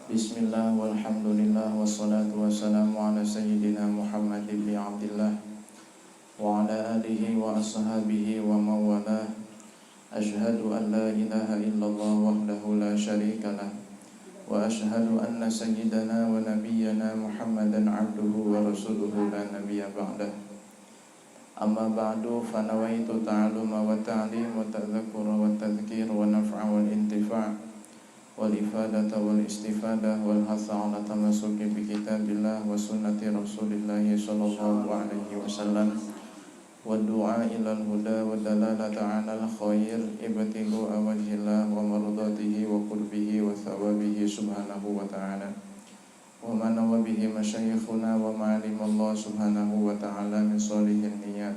Bismillah walhamdulillah wassalatu wassalamu ala sayyidina Muhammad ibn Abdillah wa ala alihi wa ashabihi wa mawalah. Ashhadu an la ilaha illallah wahdahu la syarika lah wa ashhadu anna sayyidana wa nabiyyana Muhammadan abduhu wa rasuluhu la nabiyya ba'dah. Amma ba'du fa nawaitu ta'alluma wa ta'lim wa tadhakkura wa tadhkir wa naf'a wal intifa' wal ifadata wal istifada wal hatha ala tamasuki bi kitabillah wa sunnati rasulillah sallallahu alaihi wasallam wa du'a ilal huda wa dalalata ala al khair ibtigu awajillah wa mardatihi wa qurbihi wa thawabihi subhanahu wa ta'ala wa man wa bihi masyayikhuna wa ma'alim Allah subhanahu wa ta'ala min salihin niyat.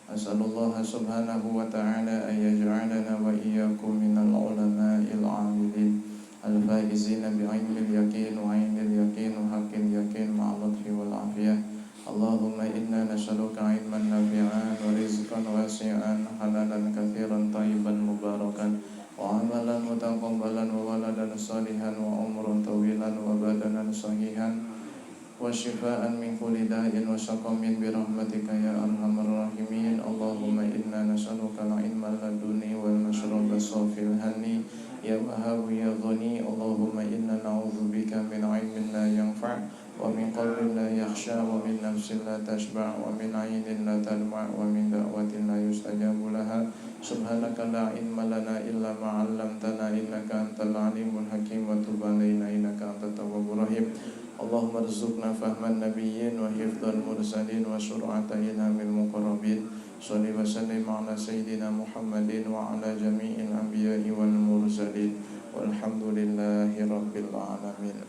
As'alullah subhanahu wa ta'ala an yaj'alana wa iyyakum minal ulama'il 'amilin al-faizina bi'ilmil yaqin wa 'ainil yaqin wa haqqil yaqin ma'al lutfi wal 'afiyah. Allahumma inna nas'aluka 'ilman nafi'an wa rizqan wasi'an halalan katsiran thayyiban mubarakan wa 'amalan mutaqabbalan wa waladan salihan wa umran tawilan wa badanan sahihan wa shifaan min kulli da'in wa saqamin bi rahmatika ya arhamar rahimin. Allahumma inna nas'aluka al-'ilma laduni wal mashraba safil hani ya wahhab ya ghani. Allahumma inna na'udzubika min 'ilmin la yanfa' wa min qalbin la yakhsha wa min nafsin la tashba' wa min 'ainin la tadma' wa min da'watin la yustajabu laha. Subhanaka la ilma lana illa ma 'allamtana innaka antal 'alimul hakim wa tub 'alaina innaka antat tawwabur rahim. Allahumma rzuqna fahman nabiyyin wa hifdzal mursalin wa sur'ata ilhamil muqarrabin. Shalli wa sallim ala sayyidina Muhammadin wa ala jami'il anbiya'i wal mursalin walhamdulillahi rabbil alamin.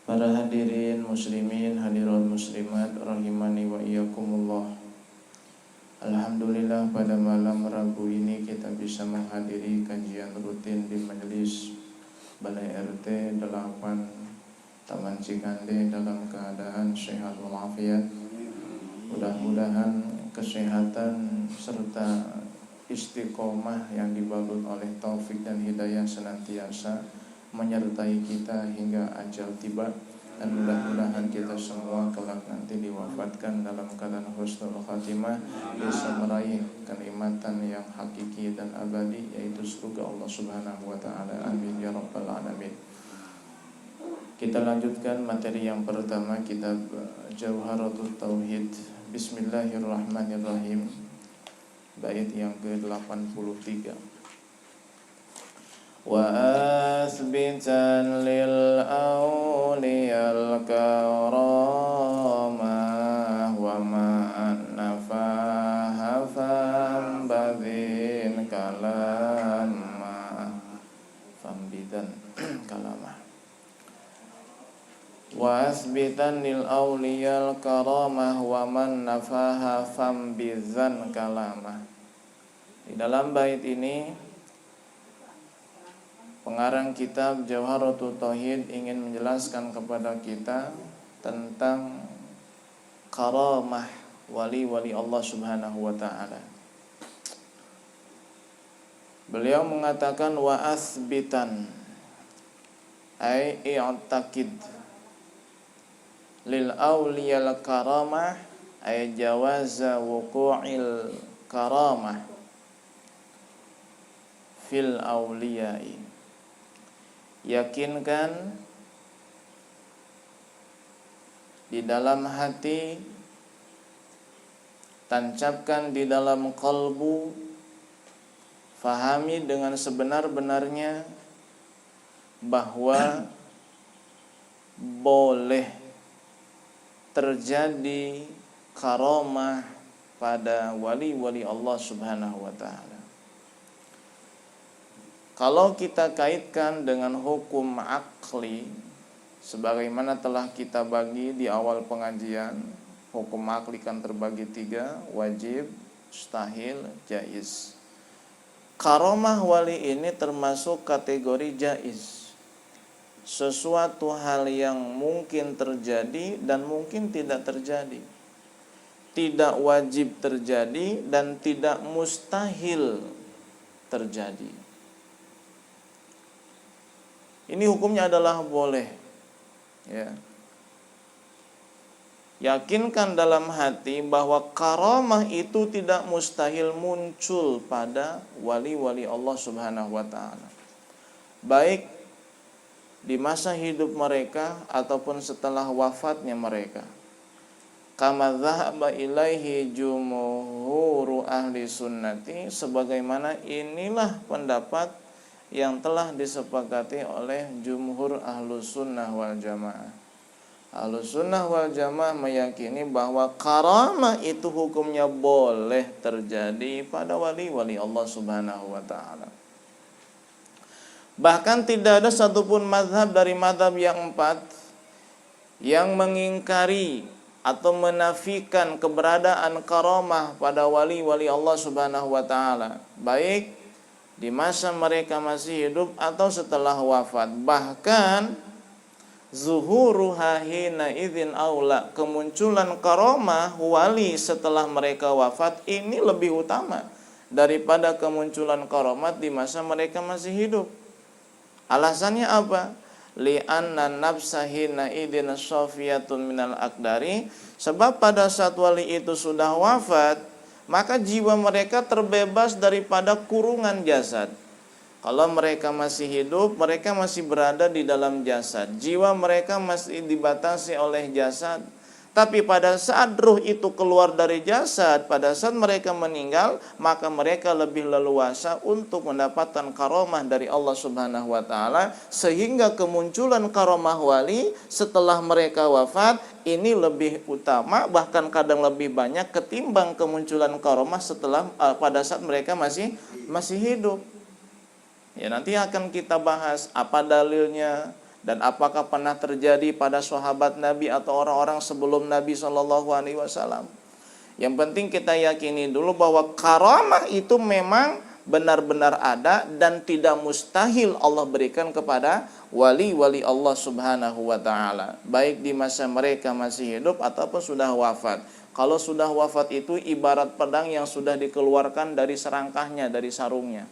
Para hadirin muslimin, hadirat muslimat rahimani wa iyyakumullah. Alhamdulillah pada malam Rabu ini kita bisa menghadiri kajian rutin di majelis Balai RT 8 Taman Cikande dalam keadaan sehat walafiat. Mudah-mudahan kesehatan serta istiqomah yang dibalut oleh taufik dan hidayah senantiasa menyertai kita hingga ajal tiba. Dan mudah-mudahan kita semua kelak nanti diwafatkan dalam keadaan husnul khatimah, bisa meraih kenikmatan yang hakiki dan abadi, yaitu surga Allah subhanahu wa ta'ala. Amin ya rabbal alamin. Kita lanjutkan materi yang pertama, kitab Jawharatul Tauhid. Bismillahirrahmanirrahim. Bait yang ke-83. Wa asbitan lil awliyal karamah wa ma'an nafaha fambadhin kalamah fambidan kalamah. Wa asbitan lil awliyal karamah wa man nafaha fambidzan kalamah. Di dalam bait ini pengarang kitab Jawharatul Tauhid ingin menjelaskan kepada kita tentang karamah wali-wali Allah subhanahu wa ta'ala. Beliau mengatakan wa asbitan ay i'taqid lil awliyal karamah ay jawaza wuqu'il karamah fil awliyai. Yakinkan di dalam hati, tancapkan di dalam kalbu, fahami dengan sebenar-benarnya bahwa boleh terjadi karamah pada wali-wali Allah subhanahu wa ta'ala. Kalau kita kaitkan dengan hukum akli, sebagaimana telah kita bagi di awal pengajian, hukum akli kan terbagi 3, wajib, mustahil, jaiz. Karamah wali ini termasuk kategori jaiz. Sesuatu hal yang mungkin terjadi dan mungkin tidak terjadi. Tidak wajib terjadi dan tidak mustahil terjadi. Ini hukumnya adalah boleh. Ya. Yakinkan dalam hati bahwa karamah itu tidak mustahil muncul pada wali-wali Allah Subhanahu wa taala. Baik di masa hidup mereka ataupun setelah wafatnya mereka. Kama dhahaba ilaihi jumhuru ahli sunnati, sebagaimana inilah pendapat yang telah disepakati oleh jumhur ahlus sunnah wal jamaah. Ahlus sunnah wal jamaah meyakini bahwa karamah itu hukumnya boleh terjadi pada wali-wali Allah Subhanahu wa ta'ala. Bahkan tidak ada satupun mazhab dari mazhab yang 4 yang mengingkari atau menafikan keberadaan karamah pada wali-wali Allah Subhanahu wa ta'ala, baik di masa mereka masih hidup atau setelah wafat. Bahkan zuhuruha hina idzin aula, kemunculan karamah wali setelah mereka wafat ini lebih utama daripada kemunculan karamah di masa mereka masih hidup. Alasannya apa? Li'anna nafsa hina idzin safiyatun minal aqdari, sebab pada saat wali itu sudah wafat, maka jiwa mereka terbebas daripada kurungan jasad. Kalau mereka masih hidup, mereka masih berada di dalam jasad. Jiwa mereka masih dibatasi oleh jasad. Tapi pada saat ruh itu keluar dari jasad, pada saat mereka meninggal, maka mereka lebih leluasa untuk mendapatkan karamah dari Allah Subhanahu wa ta'ala. Sehingga kemunculan karamah wali setelah mereka wafat ini lebih utama, bahkan kadang lebih banyak ketimbang kemunculan karamah setelah pada saat mereka masih hidup. Ya, nanti akan kita bahas apa dalilnya dan apakah pernah terjadi pada sahabat Nabi atau orang-orang sebelum Nabi SAW. Yang penting kita yakini dulu bahwa karamah itu memang benar-benar ada dan tidak mustahil Allah berikan kepada wali-wali Allah Subhanahu wa ta'ala, baik di masa mereka masih hidup ataupun sudah wafat. Kalau sudah wafat itu ibarat pedang yang sudah dikeluarkan dari serangkahnya, dari sarungnya.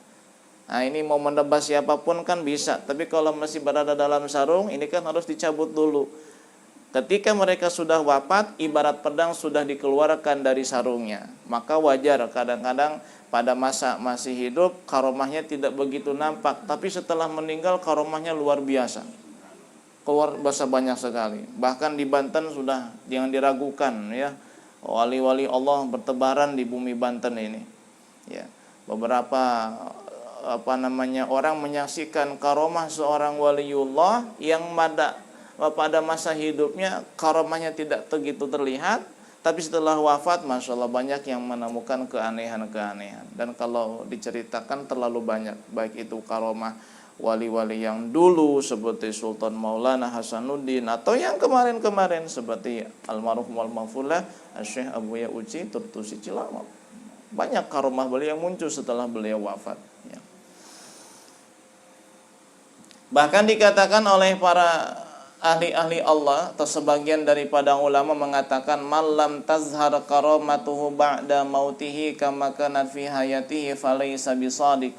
Nah, ini mau menebas siapapun kan bisa, tapi kalau masih berada dalam sarung, ini kan harus dicabut dulu. Ketika mereka sudah wafat, ibarat pedang sudah dikeluarkan dari sarungnya. Maka wajar kadang-kadang pada masa masih hidup karamahnya tidak begitu nampak, tapi setelah meninggal karamahnya luar biasa. Keluar bahasa banyak sekali. Bahkan di Banten sudah jangan diragukan ya. Wali-wali Allah bertebaran di bumi Banten ini. Ya. Beberapa orang menyaksikan karamah seorang waliullah yang pada masa hidupnya karamahnya tidak begitu terlihat, tapi setelah wafat Masya Allah banyak yang menemukan keanehan-keanehan. Dan kalau diceritakan terlalu banyak, baik itu karamah wali-wali yang dulu seperti Sultan Maulana Hasanuddin, atau yang kemarin-kemarin seperti almarhum al-Maghfurlah Syekh Abu Ya'uci Turtusi Cilamak. Banyak karamah beliau yang muncul setelah beliau wafat ya. Bahkan dikatakan oleh para ahli-ahli Allah atau sebagian daripada ulama mengatakan malam tazhar karamatuhu ba'da mautihi kama kanat fi hayatihi falaysa bisadiq.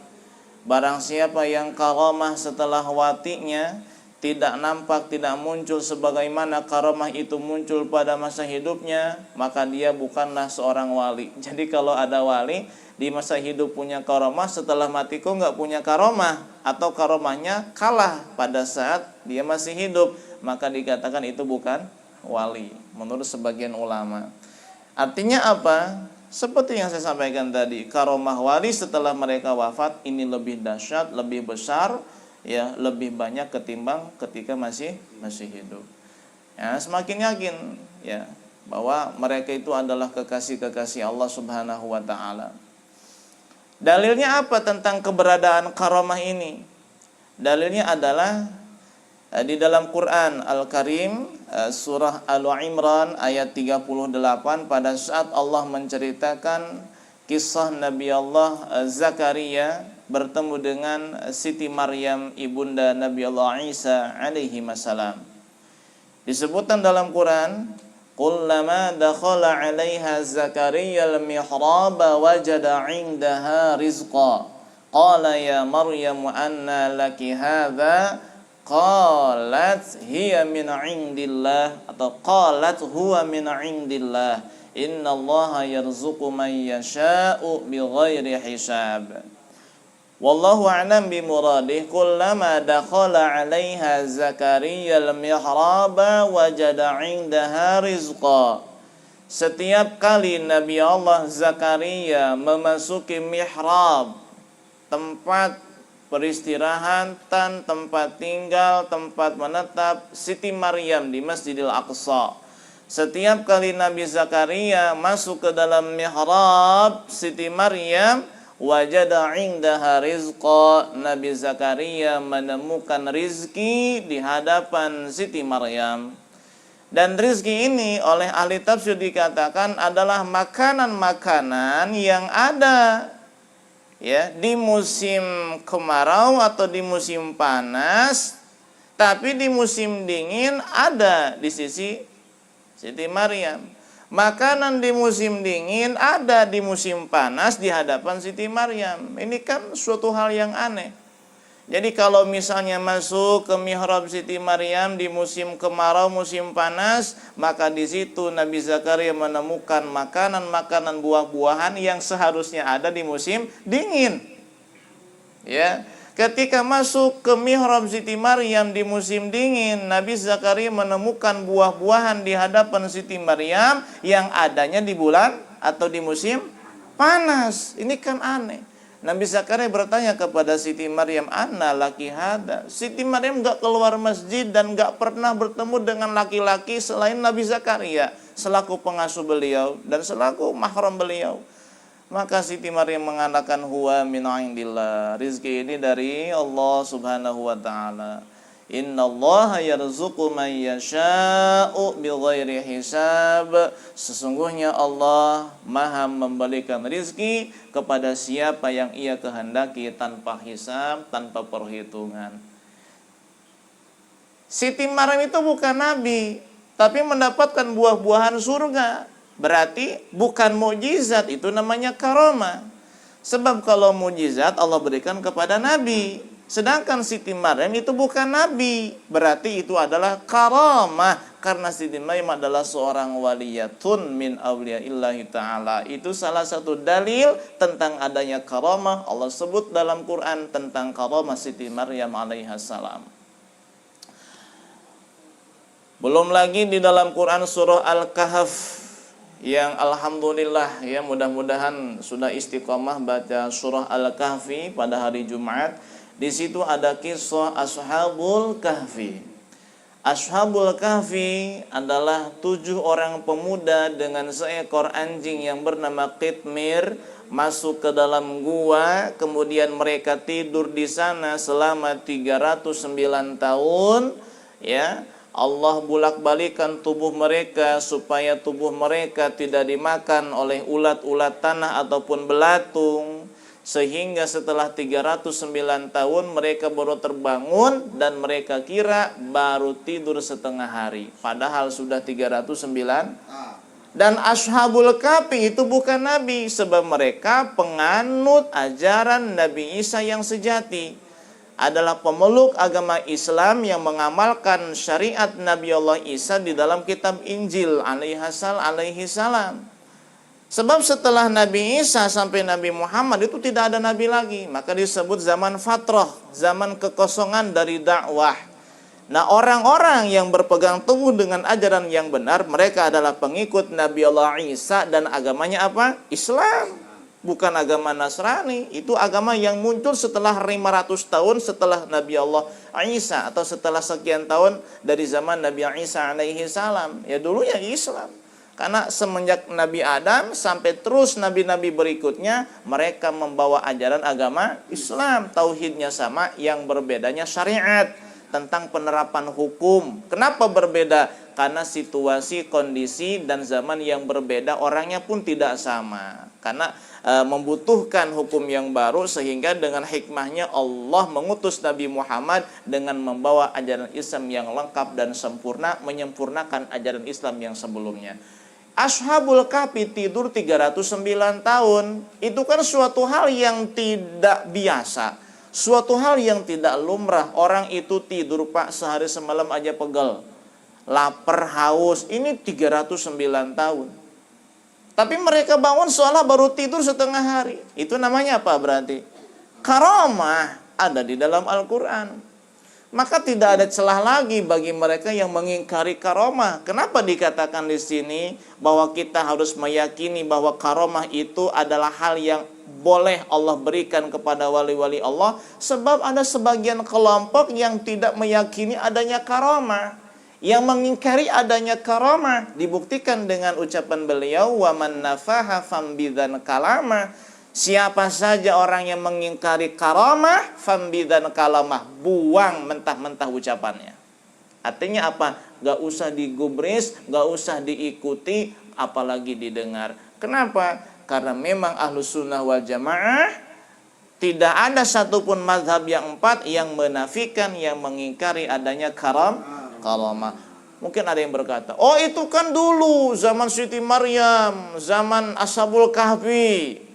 Barang siapa yang karamah setelah wafatinya tidak nampak, tidak muncul sebagaimana karamah itu muncul pada masa hidupnya, maka dia bukanlah seorang wali. Jadi kalau ada wali di masa hidup punya karamah, setelah mati kok nggak punya karamah, atau karamahnya kalah pada saat dia masih hidup, maka dikatakan itu bukan wali menurut sebagian ulama. Artinya apa? Seperti yang saya sampaikan tadi, karamah wali setelah mereka wafat ini lebih dahsyat, lebih besar ya, lebih banyak ketimbang ketika masih hidup. Ya, semakin yakin ya bahwa mereka itu adalah kekasih-kekasih Allah Subhanahu wa taala. Dalilnya apa tentang keberadaan karamah ini? Dalilnya adalah di dalam Quran Al-Karim surah Al-Imran ayat 38, pada saat Allah menceritakan kisah Nabi Allah Zakaria bertemu dengan Siti Maryam ibunda Nabi Allah Isa alaihi wasallam. Disebutkan dalam Quran, kullama dakhala 'alaiha Zakaria al-mihrab wajada 'indaha rizqa qala ya Maryam anna laki hadza qalat hiya min indillah atau qalat huwa min indillah innallaha yarzuqu man yasha'u bighairi hisab. Wallahu a'lam bimuradih. Kullama dakhala 'alaiha Zakaria al-mihraba wajada 'indaha rizqa. Setiap kali Nabi Allah Zakaria memasuki mihrab, tempat peristirahatan, tempat tinggal, tempat menetap Siti Maryam di Masjidil Aqsa. Setiap kali Nabi Zakaria masuk ke dalam mihrab Siti Maryam, wajada indaha rizqa, Nabi Zakaria menemukan rizki di hadapan Siti Maryam. Dan rizki ini oleh ahli tafsir dikatakan adalah makanan-makanan yang ada ya di musim kemarau atau di musim panas, tapi di musim dingin ada di sisi Siti Maryam. Makanan di musim dingin ada di musim panas di hadapan Siti Maryam. Ini kan suatu hal yang aneh. Jadi kalau misalnya masuk ke mihrab Siti Maryam di musim kemarau, musim panas, maka di situ Nabi Zakaria menemukan makanan-makanan buah-buahan yang seharusnya ada di musim dingin. Ya, ketika masuk ke mihrab Siti Maryam di musim dingin, Nabi Zakaria menemukan buah-buahan di hadapan Siti Maryam yang adanya di bulan atau di musim panas. Ini kan aneh. Nabi Zakaria bertanya kepada Siti Maryam, "Anna laki hada?" Siti Maryam gak keluar masjid dan gak pernah bertemu dengan laki-laki selain Nabi Zakaria selaku pengasuh beliau dan selaku mahram beliau. Maka Siti Maryam mengatakan, huwa min indillah, rizki ini dari Allah Subhanahu wa taala. Innallaha yarzuqu man yasha'u bighairi hisab. Sesungguhnya Allah Maha memberikan rizki kepada siapa yang Ia kehendaki tanpa hisab, tanpa perhitungan. Siti Maryam itu bukan nabi, tapi mendapatkan buah-buahan surga. Berarti bukan mukjizat, itu namanya karamah. Sebab kalau mukjizat Allah berikan kepada nabi. Sedangkan Siti Maryam itu bukan nabi, berarti itu adalah karamah. Karena Siti Maryam adalah seorang waliyatun min awliyaillahi ta'ala. Itu salah satu dalil tentang adanya karamah. Allah sebut dalam Quran tentang karamah Siti Maryam alaihissalam. Belum lagi di dalam Quran surah Al-Kahf, yang alhamdulillah ya, mudah-mudahan sudah istiqomah baca surah Al-Kahfi pada hari Jumat. Di situ ada kisah Ashabul Kahfi. Ashabul Kahfi adalah 7 orang pemuda dengan seekor anjing yang bernama Qitmir masuk ke dalam gua, kemudian mereka tidur di sana selama 309 tahun ya. Allah bolak-balikan tubuh mereka supaya tubuh mereka tidak dimakan oleh ulat-ulat tanah ataupun belatung. Sehingga setelah 309 tahun mereka baru terbangun dan mereka kira baru tidur setengah hari. Padahal sudah 309. Dan Ashabul Kahfi itu bukan nabi, sebab mereka penganut ajaran Nabi Isa yang sejati. Adalah pemeluk agama Islam yang mengamalkan syariat Nabi Allah Isa di dalam kitab Injil alaihi salam. Sebab setelah Nabi Isa sampai Nabi Muhammad itu tidak ada nabi lagi. Maka disebut zaman fatrah, zaman kekosongan dari dakwah. Nah, orang-orang yang berpegang teguh dengan ajaran yang benar, mereka adalah pengikut Nabi Allah Isa dan agamanya apa? Islam. Bukan agama Nasrani. Itu agama yang muncul setelah 500 tahun setelah Nabi Allah Isa, atau setelah sekian tahun dari zaman Nabi Isa alaihi salam. Ya dulunya Islam. Karena semenjak Nabi Adam sampai terus nabi-nabi berikutnya, mereka membawa ajaran agama Islam. Tauhidnya sama, yang berbedanya syariat tentang penerapan hukum. Kenapa berbeda? Karena situasi, kondisi, dan zaman yang berbeda, orangnya pun tidak sama. Karena membutuhkan hukum yang baru, sehingga dengan hikmahnya Allah mengutus Nabi Muhammad dengan membawa ajaran Islam yang lengkap dan sempurna, menyempurnakan ajaran Islam yang sebelumnya. Ashabul Kahfi tidur 309 tahun. Itu kan suatu hal yang tidak biasa. Suatu hal yang tidak lumrah. Orang itu tidur Pak sehari semalam aja pegel, lapar, haus. Ini 309 tahun. Tapi mereka bangun seolah baru tidur setengah hari. Itu namanya apa berarti? Karamah ada di dalam Al-Quran. Maka tidak ada celah lagi bagi mereka yang mengingkari karamah. Kenapa dikatakan di sini bahwa kita harus meyakini bahwa karamah itu adalah hal yang boleh Allah berikan kepada wali-wali Allah? Sebab ada sebagian kelompok yang tidak meyakini adanya karamah, yang mengingkari adanya karamah. Dibuktikan dengan ucapan beliau, wa man nafaha fambidan kalama. Siapa saja orang yang mengingkari karamah, fambidan kalamah, buang mentah-mentah ucapannya. Artinya apa? Gak usah digubris, gak usah diikuti, apalagi didengar. Kenapa? Karena memang Ahlus Sunnah wal Jamaah tidak ada satupun mazhab yang empat yang menafikan, yang mengingkari adanya karamah. Mungkin ada yang berkata, oh itu kan dulu zaman Siti Maryam, zaman Ashabul Kahfi.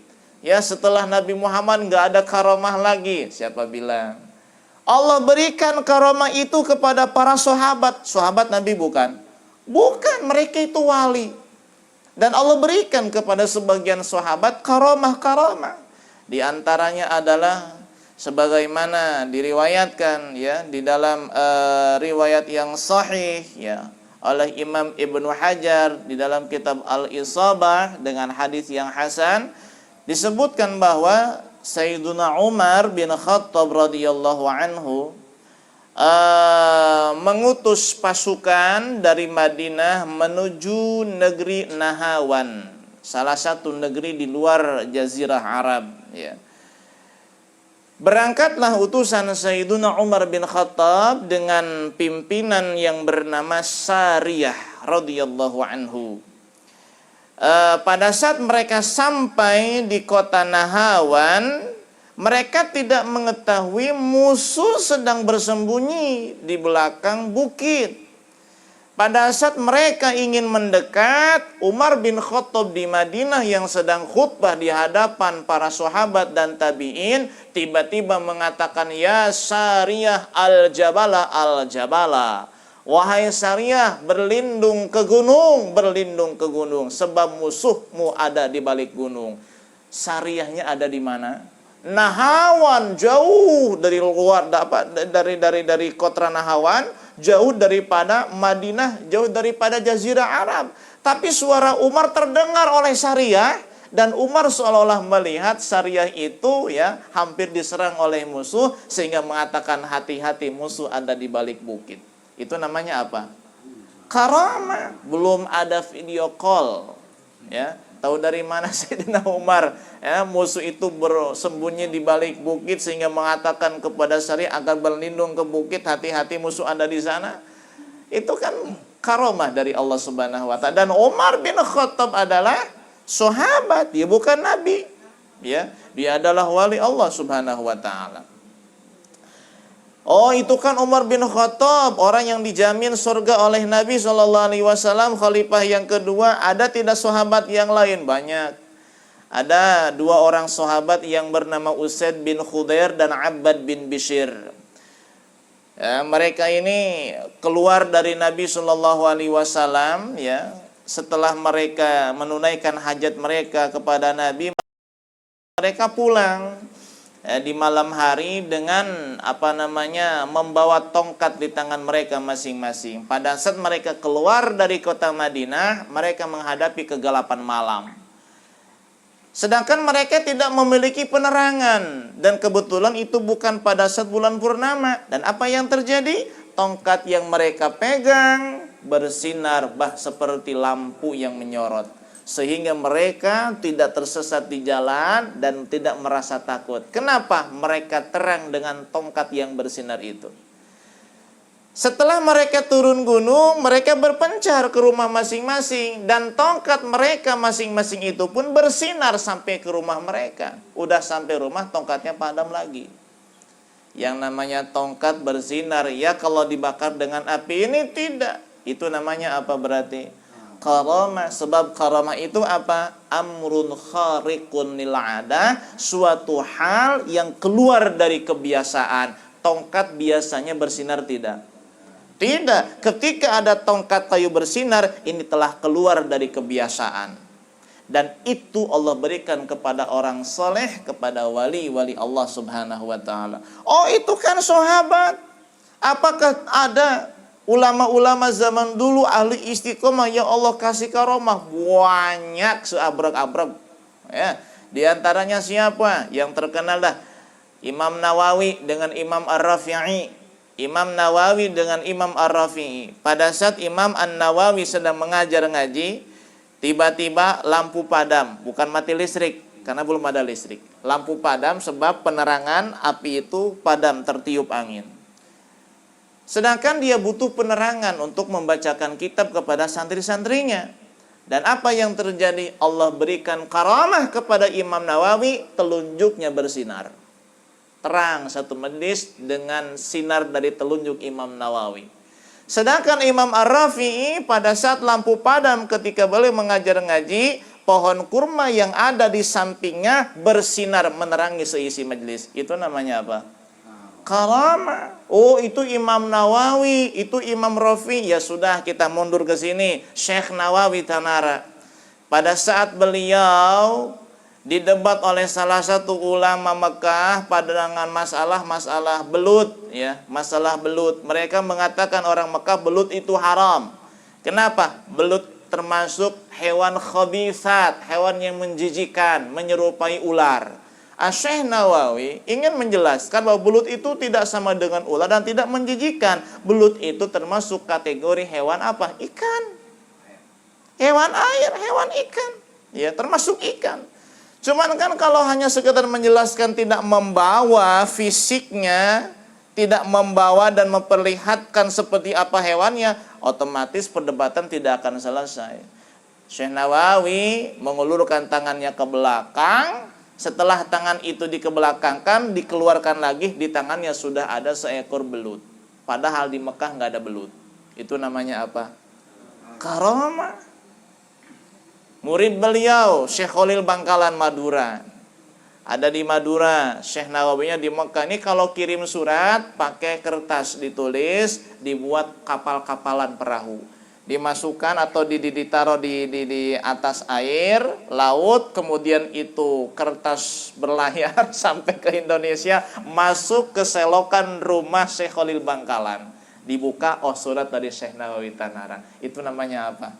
Ya, setelah Nabi Muhammad nggak ada karamah lagi. Siapa bilang? Allah berikan karamah itu kepada para sahabat. Sahabat Nabi bukan? Bukan, mereka itu wali. Dan Allah berikan kepada sebagian sahabat karamah-karamah. Di antaranya adalah sebagaimana diriwayatkan ya di dalam riwayat yang sahih ya oleh Imam Ibnu Hajar di dalam kitab Al-Isabah dengan hadis yang hasan. Disebutkan bahwa Sayyiduna Umar bin Khattab radhiyallahu anhu mengutus pasukan dari Madinah menuju negeri Nahawan, salah satu negeri di luar Jazirah Arab. Ya. Berangkatlah utusan Sayyiduna Umar bin Khattab dengan pimpinan yang bernama Sariyah radhiyallahu anhu. Pada saat mereka sampai di kota Nahawan, mereka tidak mengetahui musuh sedang bersembunyi di belakang bukit. Pada saat mereka ingin mendekat, Umar bin Khattab di Madinah yang sedang khutbah di hadapan para sahabat dan tabi'in, tiba-tiba mengatakan, ya Sariyah al-Jabala al-Jabala. Wahai Sariyah, berlindung ke gunung, sebab musuhmu ada di balik gunung. Sariyahnya ada di mana? Nahawan, jauh dari luar, dari kota Nahawan, jauh daripada Madinah, jauh daripada Jazirah Arab. Tapi suara Umar terdengar oleh Sariyah, dan Umar seolah-olah melihat Sariyah itu ya hampir diserang oleh musuh, sehingga mengatakan hati-hati, musuh ada di balik bukit. Itu namanya apa? Karamah. Belum ada video call. Ya, tahu dari mana Sayyidina Umar? Ya, musuh itu bersembunyi di balik bukit sehingga mengatakan kepada Sariyah agar berlindung ke bukit, hati-hati musuh ada di sana. Itu kan karamah dari Allah Subhanahu wa taala. Dan Umar bin Khattab adalah sahabat, dia bukan nabi. Ya, dia adalah wali Allah Subhanahu wa taala. Oh, itu kan Umar bin Khattab, orang yang dijamin surga oleh Nabi SAW, khalifah yang kedua. Ada tidak sahabat yang lain? Banyak. Ada dua orang sahabat yang bernama Usaid bin Khudair dan Abbad bin Bishr. Ya, mereka ini keluar dari Nabi SAW ya, setelah mereka menunaikan hajat mereka kepada Nabi, mereka pulang di malam hari dengan membawa tongkat di tangan mereka masing-masing. Pada saat mereka keluar dari kota Madinah, mereka menghadapi kegelapan malam. Sedangkan mereka tidak memiliki penerangan, dan kebetulan itu bukan pada saat bulan purnama. Dan apa yang terjadi? Tongkat yang mereka pegang bersinar seperti lampu yang menyorot, sehingga mereka tidak tersesat di jalan dan tidak merasa takut. Kenapa? Mereka terang dengan tongkat yang bersinar itu. Setelah mereka turun gunung, mereka berpencar ke rumah masing-masing, dan tongkat mereka masing-masing itu pun bersinar sampai ke rumah mereka. Udah sampai rumah, tongkatnya padam lagi. Yang namanya tongkat bersinar, ya kalau dibakar dengan api ini tidak. Itu namanya apa berarti? Karamah. Sebab karamah itu apa? Amrun khariqun lil 'ada, suatu hal yang keluar dari kebiasaan. Tongkat biasanya bersinar tidak? Tidak. Ketika ada tongkat kayu bersinar, ini telah keluar dari kebiasaan. Dan itu Allah berikan kepada orang soleh, kepada wali-wali Allah subhanahu wa ta'ala. Oh, itu kan sahabat. Apakah ada ulama-ulama zaman dulu ahli istiqomah yang Allah kasih karomah? Banyak, seabrek-abrek. Ya, di antaranya siapa? Yang terkenal dah Imam Nawawi dengan Imam Ar-Rafi'i. Imam Nawawi dengan Imam Ar-Rafi'i. Pada saat Imam An-Nawawi sedang mengajar ngaji, tiba-tiba lampu padam. Bukan mati listrik, karena belum ada listrik. Lampu padam sebab penerangan api itu padam, tertiup angin. Sedangkan dia butuh penerangan untuk membacakan kitab kepada santri-santrinya. Dan apa yang terjadi? Allah berikan karamah kepada Imam Nawawi, telunjuknya bersinar. Terang satu majlis dengan sinar dari telunjuk Imam Nawawi. Sedangkan Imam Ar-Rafi'i pada saat lampu padam ketika beliau mengajar ngaji, pohon kurma yang ada di sampingnya bersinar menerangi seisi majlis. Itu namanya apa? Karamah. Oh, itu Imam Nawawi, itu Imam Rafi. Ya sudah, kita mundur ke sini. Syekh Nawawi Tanara. Pada saat beliau didebat oleh salah satu ulama Mekah pada dengan masalah belut, ya, masalah belut. Mereka mengatakan orang Mekah belut itu haram. Kenapa? Belut termasuk hewan khabithat, hewan yang menjijikan, menyerupai ular. Syekh Nawawi ingin menjelaskan bahwa belut itu tidak sama dengan ular dan tidak menjijikan. Belut itu termasuk kategori hewan apa? Ikan. Hewan air, hewan ikan. Ya, termasuk ikan. Cuman kan kalau hanya sekedar menjelaskan tidak membawa fisiknya, tidak membawa dan memperlihatkan seperti apa hewannya, otomatis perdebatan tidak akan selesai. Syekh Nawawi mengulurkan tangannya ke belakang. Setelah tangan itu dikebelakangkan, dikeluarkan lagi, di tangannya sudah ada seekor belut. Padahal di Mekah nggak ada belut. Itu namanya apa? Karamah. Murid beliau, Syekh Khalil Bangkalan Madura. Ada di Madura, Syekh Nawawinya di Mekah. Ini kalau kirim surat, pakai kertas ditulis, dibuat kapal-kapalan perahu. Dimasukkan atau ditaruh di atas air, laut, kemudian itu kertas berlayar sampai ke Indonesia, masuk ke selokan rumah Syekh Khalil Bangkalan. Dibuka, oh surat dari Syekh Nawawi Tanara. Itu namanya apa?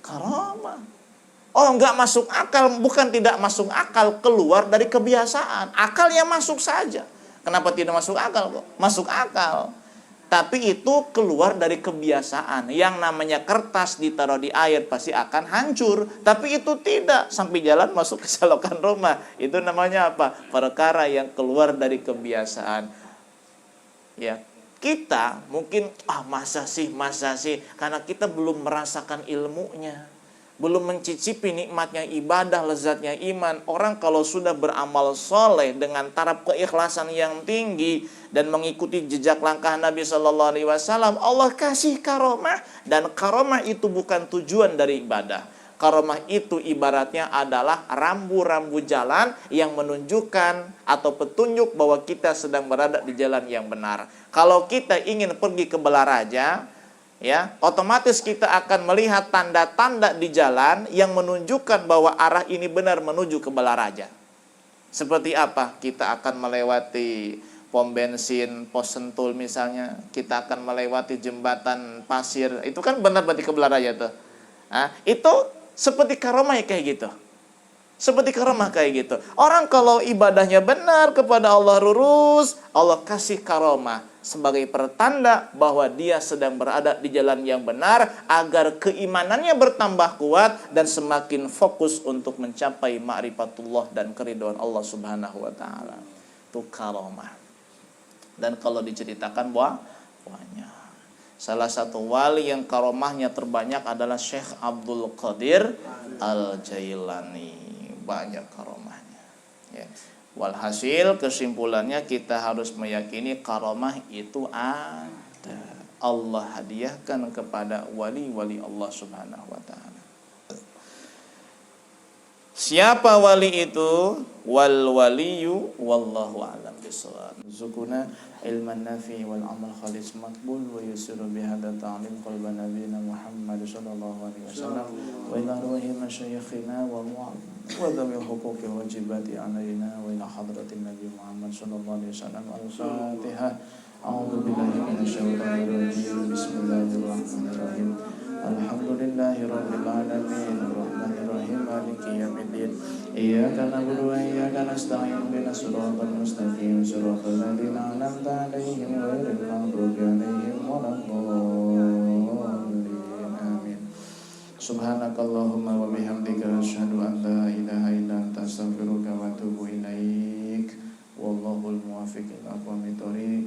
Karamah. Oh, enggak masuk akal, bukan tidak masuk akal, keluar dari kebiasaan. Akalnya masuk saja. Kenapa tidak masuk akal kok? Masuk akal. Tapi itu keluar dari kebiasaan. Yang namanya kertas ditaruh di air pasti akan hancur. Tapi itu tidak, sampai jalan masuk ke selokan rumah. Itu namanya apa? Perkara yang keluar dari kebiasaan. Ya, kita mungkin masa sih, karena kita belum merasakan ilmunya. Belum mencicipi nikmatnya ibadah, lezatnya iman. Orang kalau sudah beramal soleh dengan taraf keikhlasan yang tinggi dan mengikuti jejak langkah Nabi Shallallahu Alaihi Wasallam, Allah kasih karomah. Dan karomah itu bukan tujuan dari ibadah. Karomah itu ibaratnya adalah rambu-rambu jalan yang menunjukkan atau petunjuk bahwa kita sedang berada di jalan yang benar. Kalau kita ingin pergi ke Belaraja, ya, otomatis kita akan melihat tanda-tanda di jalan yang menunjukkan bahwa arah ini benar menuju ke Belaraja. Seperti apa? Kita akan melewati pom bensin, pos Sentul misalnya. Kita akan melewati jembatan pasir. Itu kan benar berarti ke Belaraja tuh. Nah, itu seperti karomah kayak gitu. Seperti karomah kayak gitu. Orang kalau ibadahnya benar kepada Allah lurus, Allah kasih karomah sebagai pertanda bahwa dia sedang berada di jalan yang benar agar keimanannya bertambah kuat dan semakin fokus untuk mencapai ma'rifatullah dan keridhaan Allah Subhanahu wa taala. Itu karomah. Dan kalau diceritakan banyak. Salah satu wali yang karomahnya terbanyak adalah Syekh Abdul Qadir Al-Jailani. Banyak karomahnya, ya. Walhasil kesimpulannya kita harus meyakini karomah itu ada. Allah hadiahkan kepada wali-wali Allah Subhanahu wa taala. Siapa wali itu? Wal waliyu wallahu a'lam bishawab. Zukuna ilman nafi wal amal khalis maqbul wa yusiru bihadza ta'lim qalban nabiyina Muhammad sallallahu alaihi wasallam wa ila ruhi masyayikhina wa dhawil huquqi wajibati alaina wa ila hadratin nabi Muhammad sallallahu alaihi wasallam. Al-Fatihah. A'udzu billahi minasyaitonir rajim. Bismillahirrahmanirrahim. Alhamdulillahi rabbil alamin arrahmanir rahim maliki yaumiddin iyyaka na'budu wa iyyaka nasta'in ihdinas siratal mustaqim siratal ladzina an'amta 'alaihim ghairil maghdubi 'alaihim waladdallin amin. Subhanakallahumma wa bihamdika asyhadu an la ilaha illa anta astaghfiruka wa atubu ilaik. Wallahul muwaffiq ila aqwamit thoriq.